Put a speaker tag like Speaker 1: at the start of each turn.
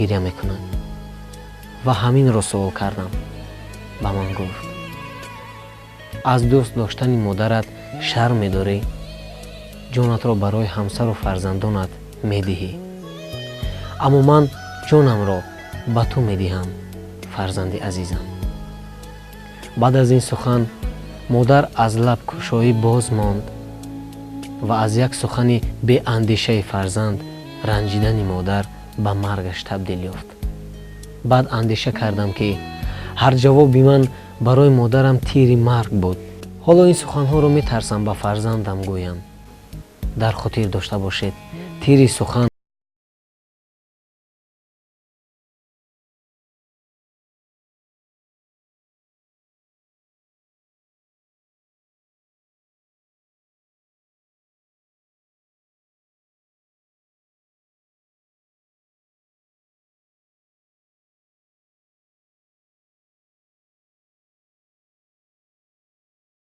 Speaker 1: گریه میکنند و همین را سوال کردم. با من گفت از دوست داشتن مادرت شرم می‌داری؟ جانت را برای همسر و فرزندانت می‌دهی، اما من جانم را به تو می‌دهم فرزند عزیزم. بعد از این سخن مادر از لب گشایی باز ماند و از یک سخن بی اندیشه فرزند رنجیدن مادر به مرگش تبدیل یافت. بعد اندیشه کردم که هر جوابی من برای مادرم تیری مرگ بود. حالا این سخنها رو میترسم به فرزندم گویم. در خاطر داشته باشید تیری سخن